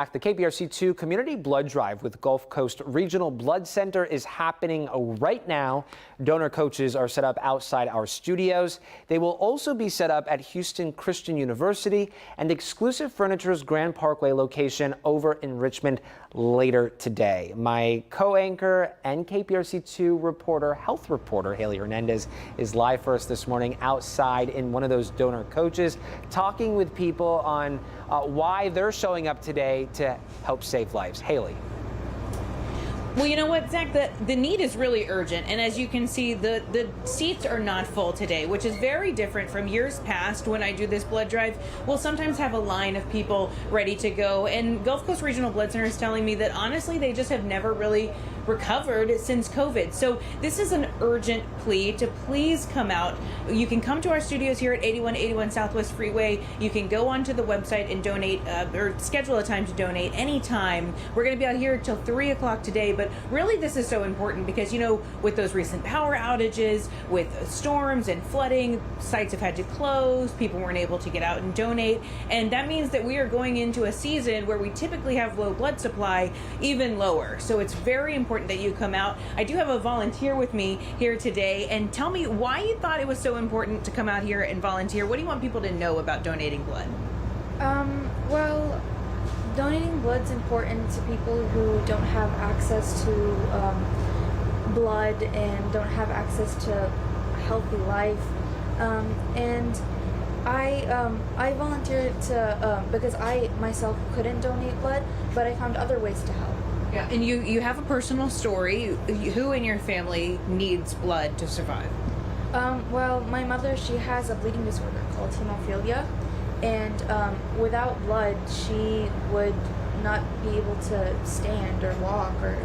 The KPRC2 Community Blood Drive with Gulf Coast Regional Blood Center is happening right now. Donor coaches are set up outside our studios. They will also be set up at Houston Christian University and Exclusive Furniture's Grand Parkway location over in Richmond later today. My co-anchor and KPRC2 reporter, health reporter, Haley Hernandez, is live for us this morning outside in one of those donor coaches, talking with people on why they're showing up today to help save lives. Haley. Well, you know what, Zach, the need is really urgent. And as you can see, the seats are not full today, which is very different from years past when I do this blood drive. We'll sometimes have a line of people ready to go. And Gulf Coast Regional Blood Center is telling me that honestly, they just have never really recovered since COVID. So this is an urgent plea to please come out. You can come to our studios here at 8181 Southwest Freeway. You can go onto the website and donate or schedule a time to donate anytime. We're going to be out here till 3 o'clock today. But really, this is so important because, you know, with those recent power outages, with storms and flooding, sites have had to close. People weren't able to get out and donate. And that means that we are going into a season where we typically have low blood supply, even lower. So it's very important that you come out. I do have a volunteer with me here today. And tell me why you thought it was so important to come out here and volunteer. What do you want people to know about donating blood? Well, donating blood's important to people who don't have access to blood and don't have access to a healthy life. And I volunteered to because I myself couldn't donate blood, but I found other ways to help. Yeah, and you have a personal story. Who in your family needs blood to survive? Well, my mother, she has a bleeding disorder called hemophilia, and without blood, she would not be able to stand or walk or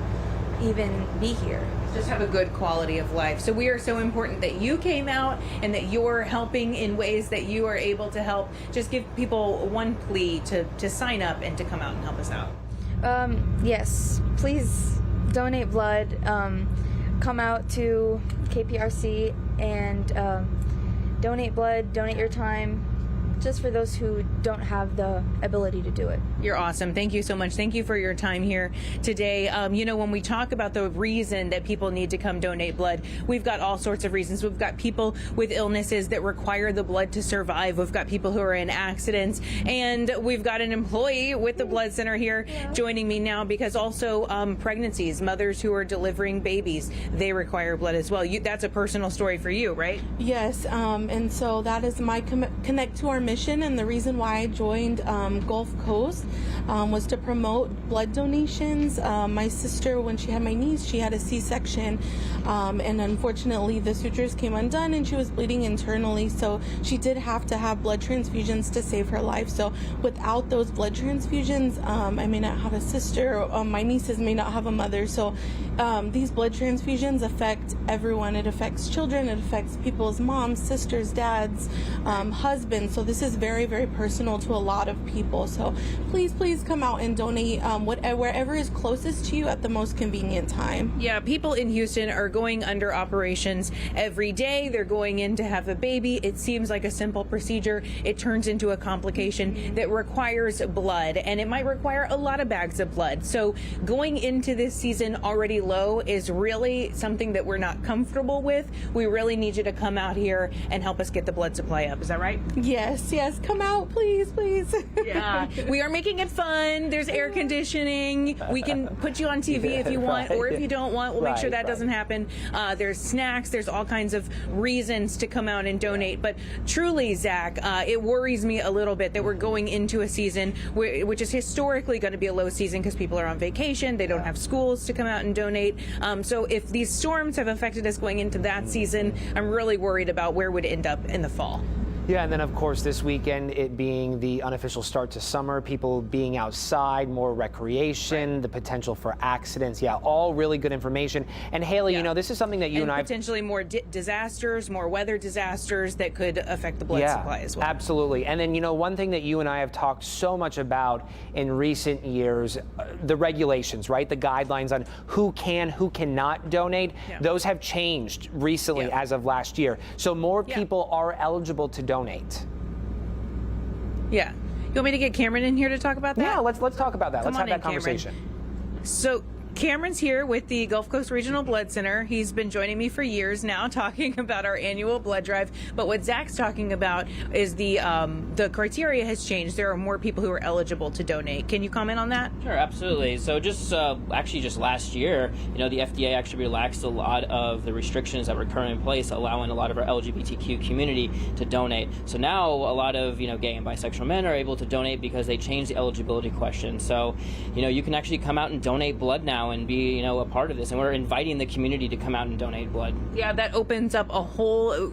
even be here. Just have a good quality of life. So we are so important that you came out and that you're helping in ways that you are able to help. Just give people one plea to sign up and to come out and help us out. Yes, please donate blood. Come out to KPRC and donate blood, donate your time, just for those who don't have the ability to do it. You're awesome. Thank you so much. Thank you for your time here today. You know, when we talk about the reason that people need to come donate blood, we've got all sorts of reasons. We've got people with illnesses that require the blood to survive. We've got people who are in accidents, and we've got an employee with the blood center here joining me now because also pregnancies, mothers who are delivering babies, they require blood as well. That's a personal story for you, right? Yes, and so that is my connect to our mission, and the reason why I joined Gulf Coast was to promote blood donations. My sister, when she had my niece, she had a C-section, and unfortunately the sutures came undone and she was bleeding internally, so she did have to have blood transfusions to save her life. So without those blood transfusions, I may not have a sister, my nieces may not have a mother. So these blood transfusions affect everyone. It affects children, it affects people's moms, sisters, dads, husbands. So this is very, very personal to a lot of people. So please come out and donate wherever is closest to you at the most convenient time. Yeah, people in Houston are going under operations every day. They're going in to have a baby. It seems like a simple procedure. It turns into a complication that requires blood, and it might require a lot of bags of blood. So going into this season already low is really something that we're not comfortable with. We really need you to come out here and help us get the blood supply up. Is that right? Yes, come out, please. Yeah, we are making it fun. There's air conditioning. We can put you on TV if you want, or if you don't want, we'll make sure that doesn't happen. There's snacks. There's all kinds of reasons to come out and donate. But truly, Zach, it worries me a little bit that we're going into a season which is historically going to be a low season because people are on vacation. They don't have schools to come out and donate. So if these storms have affected us going into that season, I'm really worried about where we'd end up in the fall. Yeah, and then of course this weekend, it being the unofficial start to summer, people being outside, more recreation, the potential for accidents. Yeah, all really good information. And Haley, you know, this is something that you and I potentially more disasters, more weather disasters that could affect the blood supply as well. Absolutely. And then, you know, one thing that you and I have talked so much about in recent years, the regulations, right? The guidelines on who can, who cannot donate. Those have changed recently as of last year. So more people are eligible to donate. Yeah. You want me to get Cameron in here to talk about that? Yeah, let's talk about that. Come Let's on have that in, Cameron. conversation. So Cameron's here with the Gulf Coast Regional Blood Center. He's been joining me for years now talking about our annual blood drive. But what Zach's talking about is the criteria has changed. There are more people who are eligible to donate. Can you comment on that? Sure, absolutely. So just last year, the FDA actually relaxed a lot of the restrictions that were currently in place, allowing a lot of our LGBTQ community to donate. So now a lot of gay and bisexual men are able to donate because they changed the eligibility question. So you can actually come out and donate blood now and be a part of this, and we're inviting the community to come out and donate blood. Yeah, that opens up a whole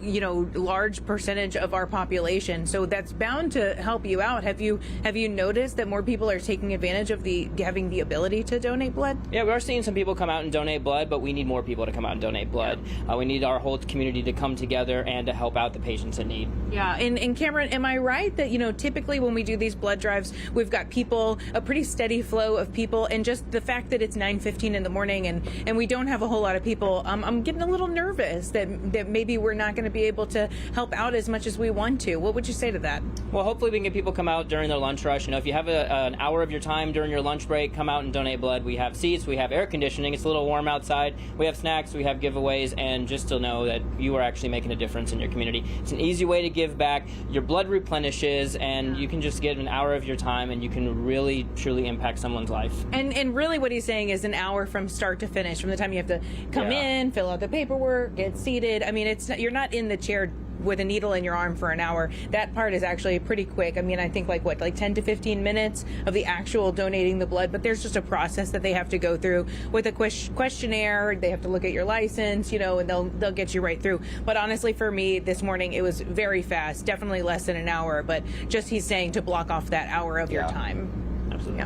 large percentage of our population, so that's bound to help you out. Have you noticed that more people are taking advantage of having the ability to donate blood? Yeah, we are seeing some people come out and donate blood, but we need more people to come out and donate blood. We need our whole community to come together and to help out the patients in need. Yeah, and Cameron, am I right that typically when we do these blood drives, we've got a pretty steady flow of people, and just the fact that it's 9:15 in the morning and we don't have a whole lot of people, I'm getting a little nervous that maybe we're not going to be able to help out as much as we want to. What would you say to that? Well, hopefully we can get people come out during their lunch rush. If you have an hour of your time during your lunch break, come out and donate blood. We have seats, we have air conditioning, it's a little warm outside, we have snacks, we have giveaways, and just to know that you are actually making a difference in your community. It's an easy way to give back. Your blood replenishes, and you can just get an hour of your time and you can really truly impact someone's life. And really what he's saying is an hour from start to finish, from the time you have to come in, fill out the paperwork, get seated. I mean, you're not in the chair with a needle in your arm for an hour. That part is actually pretty quick. I mean, I think like 10 to 15 minutes of the actual donating the blood, but there's just a process that they have to go through with a questionnaire. They have to look at your license, and they'll get you right through. But honestly, for me this morning, it was very fast, definitely less than an hour, but just he's saying to block off that hour of your time. Absolutely.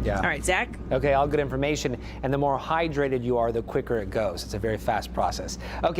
Yeah. All right, Zach? Okay, all good information. And the more hydrated you are, the quicker it goes. It's a very fast process. Okay.